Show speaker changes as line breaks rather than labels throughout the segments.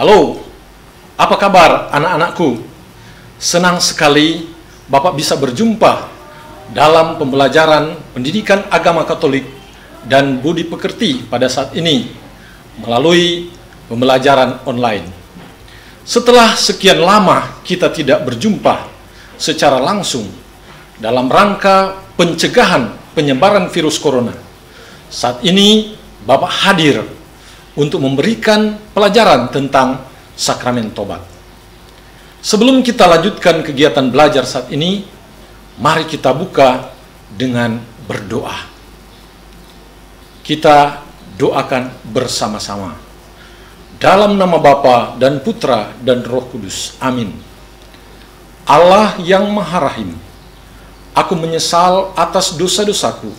Halo, apa kabar anak-anakku? Senang sekali Bapak bisa berjumpa dalam pembelajaran pendidikan agama Katolik dan budi pekerti pada saat ini melalui pembelajaran online. Setelah sekian lama kita tidak berjumpa secara langsung dalam rangka pencegahan penyebaran virus corona, saat ini Bapak hadir untuk memberikan pelajaran tentang sakramen tobat. Sebelum kita lanjutkan kegiatan belajar saat ini, mari kita buka dengan berdoa. Kita doakan bersama-sama. Dalam nama Bapa dan Putra dan Roh Kudus. Amin. Allah yang Maha Rahim, aku menyesal atas dosa-dosaku,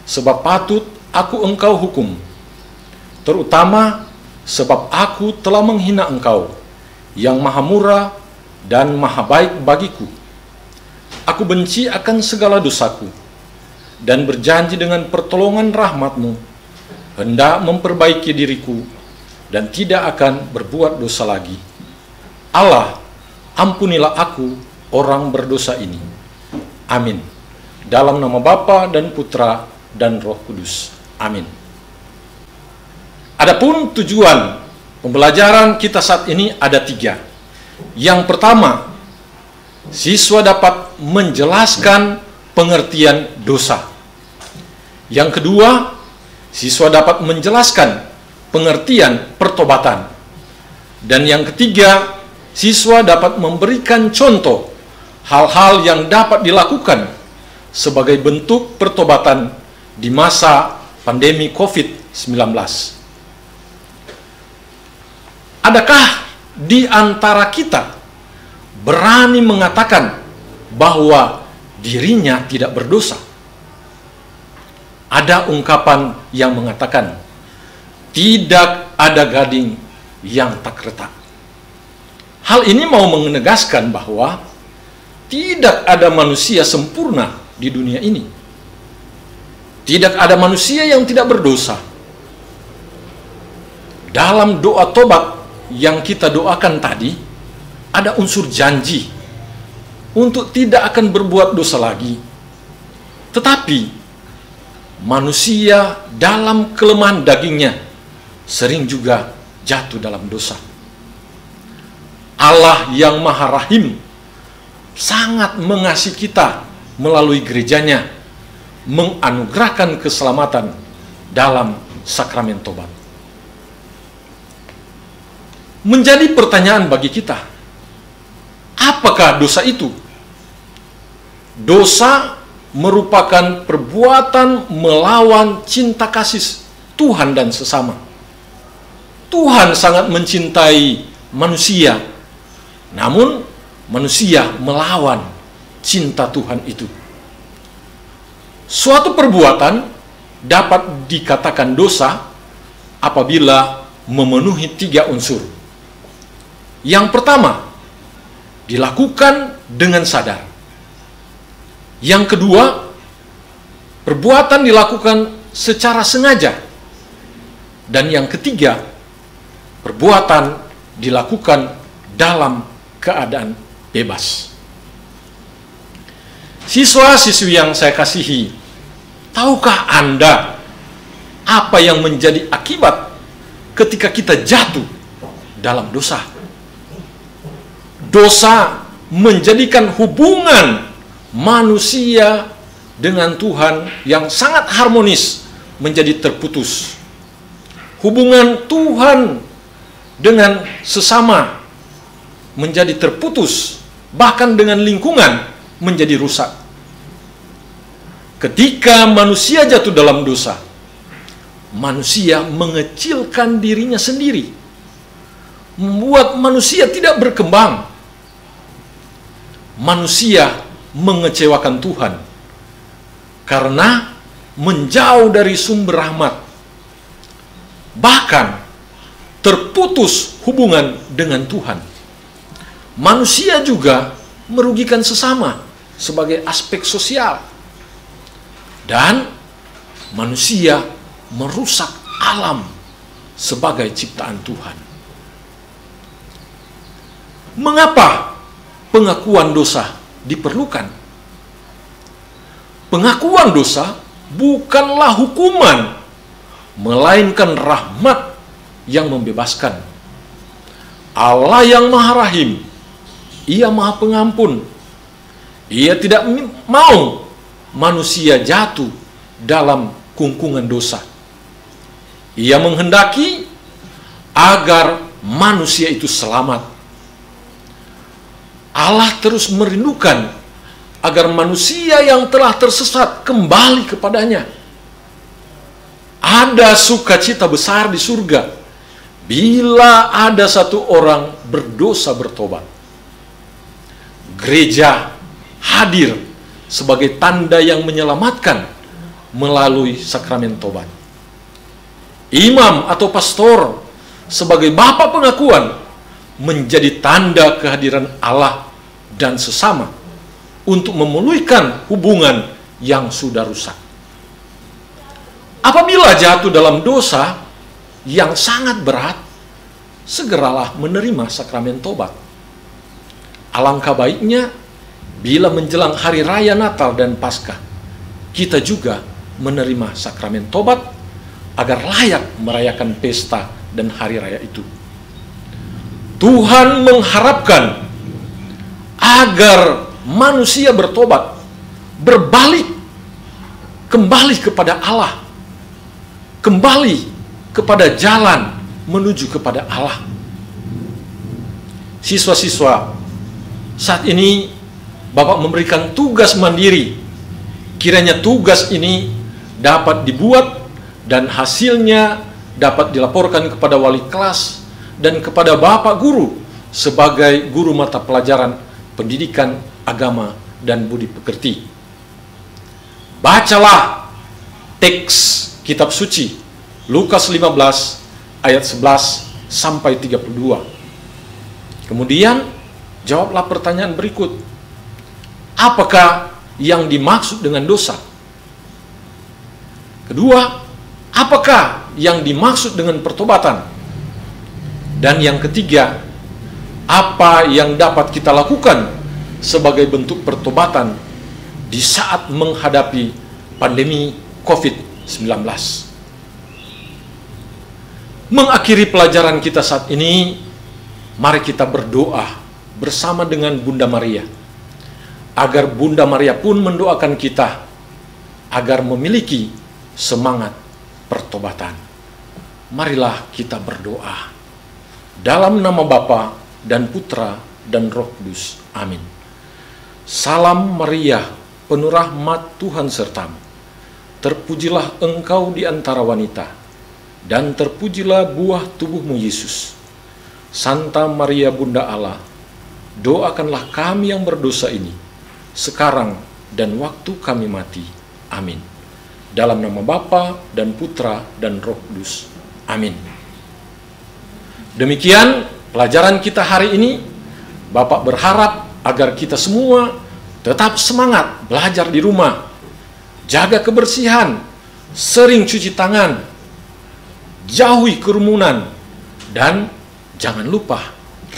sebab patut aku Engkau hukum, terutama sebab aku telah menghina Engkau, yang Maha Murah dan Maha Baik bagiku. Aku benci akan segala dosaku, dan berjanji dengan pertolongan rahmat-Mu, hendak memperbaiki diriku, dan tidak akan berbuat dosa lagi. Allah, ampunilah aku, orang berdosa ini. Amin. Dalam nama Bapa dan Putra dan Roh Kudus. Amin. Adapun tujuan pembelajaran kita saat ini ada 3. Yang pertama, siswa dapat menjelaskan pengertian dosa. Yang kedua, siswa dapat menjelaskan pengertian pertobatan. Dan yang ketiga, siswa dapat memberikan contoh hal-hal yang dapat dilakukan sebagai bentuk pertobatan di masa pandemi COVID-19. Adakah di antara kita berani mengatakan bahwa dirinya tidak berdosa? Ada ungkapan yang mengatakan, tidak ada gading yang tak retak. Hal ini mau menegaskan bahwa tidak ada manusia sempurna di dunia ini. Tidak ada manusia yang tidak berdosa. Dalam doa tobat yang kita doakan tadi, ada unsur janji untuk tidak akan berbuat dosa lagi. Tetapi manusia dalam kelemahan dagingnya sering juga jatuh dalam dosa. Allah yang Maha Rahim sangat mengasihi kita melalui gerejanya, menganugerahkan keselamatan dalam sakramen tobat. Menjadi pertanyaan bagi kita, apakah dosa itu? Dosa merupakan perbuatan melawan cinta kasih Tuhan dan sesama. Tuhan sangat mencintai manusia, namun manusia melawan cinta Tuhan itu. Suatu perbuatan dapat dikatakan dosa apabila memenuhi 3 unsur. Yang pertama, dilakukan dengan sadar. Yang kedua, perbuatan dilakukan secara sengaja. Dan yang ketiga, perbuatan dilakukan dalam keadaan bebas. Siswa-siswi yang saya kasihi, tahukah Anda apa yang menjadi akibat ketika kita jatuh dalam dosa? Dosa menjadikan hubungan manusia dengan Tuhan yang sangat harmonis menjadi terputus. Hubungan Tuhan dengan sesama menjadi terputus, bahkan dengan lingkungan menjadi rusak. Ketika manusia jatuh dalam dosa, manusia mengecilkan dirinya sendiri, membuat manusia tidak berkembang. Manusia mengecewakan Tuhan karena menjauh dari sumber rahmat, bahkan terputus hubungan dengan Tuhan. Manusia juga merugikan sesama sebagai aspek sosial, dan manusia merusak alam sebagai ciptaan Tuhan. Mengapa pengakuan dosa diperlukan? Pengakuan dosa bukanlah hukuman, melainkan rahmat yang membebaskan. Allah yang Maha Rahim, Ia Maha Pengampun. Ia tidak mau manusia jatuh dalam kungkungan dosa. Ia menghendaki agar manusia itu selamat. Allah terus merindukan agar manusia yang telah tersesat kembali kepadanya. Ada sukacita besar di surga bila ada satu orang berdosa bertobat. Gereja hadir sebagai tanda yang menyelamatkan melalui sakramen tobat. Imam atau pastor sebagai bapa pengakuan menjadi tanda kehadiran Allah dan sesama untuk memulihkan hubungan yang sudah rusak. Apabila jatuh dalam dosa yang sangat berat, segeralah menerima sakramen tobat. Alangkah baiknya bila menjelang hari raya Natal dan Paskah, kita juga menerima sakramen tobat agar layak merayakan pesta dan hari raya itu. Tuhan mengharapkan agar manusia bertobat, berbalik, kembali kepada Allah, kembali kepada jalan menuju kepada Allah. Siswa-siswa, saat ini Bapak memberikan tugas mandiri. Kiranya tugas ini dapat dibuat dan hasilnya dapat dilaporkan kepada wali kelas dan kepada Bapak Guru sebagai guru mata pelajaran pendidikan agama dan budi pekerti. Bacalah teks kitab suci Lukas 15 ayat 11 sampai 32. Kemudian jawablah pertanyaan berikut. Apakah yang dimaksud dengan dosa? Kedua, apakah yang dimaksud dengan pertobatan? Dan yang ketiga, apa yang dapat kita lakukan sebagai bentuk pertobatan di saat menghadapi pandemi COVID-19? Mengakhiri pelajaran kita saat ini, mari kita berdoa bersama dengan Bunda Maria, agar Bunda Maria pun mendoakan kita agar memiliki semangat pertobatan. Marilah kita berdoa. Dalam nama Bapa dan Putra dan Roh Kudus. Amin. Salam Maria, penuh rahmat Tuhan sertamu. Terpujilah engkau di antara wanita, dan terpujilah buah tubuhmu Yesus. Santa Maria Bunda Allah, doakanlah kami yang berdosa ini, sekarang dan waktu kami mati. Amin. Dalam nama Bapa dan Putra dan Roh Kudus. Amin. Demikian pelajaran kita hari ini. Bapak berharap agar kita semua tetap semangat belajar di rumah, jaga kebersihan, sering cuci tangan, jauhi kerumunan, dan jangan lupa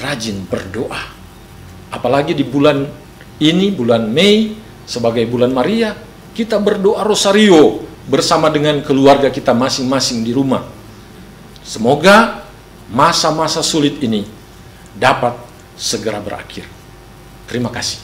rajin berdoa. Apalagi di bulan ini, bulan Mei, sebagai bulan Maria, kita berdoa rosario bersama dengan keluarga kita masing-masing di rumah. Semoga masa-masa sulit ini dapat segera berakhir. Terima kasih.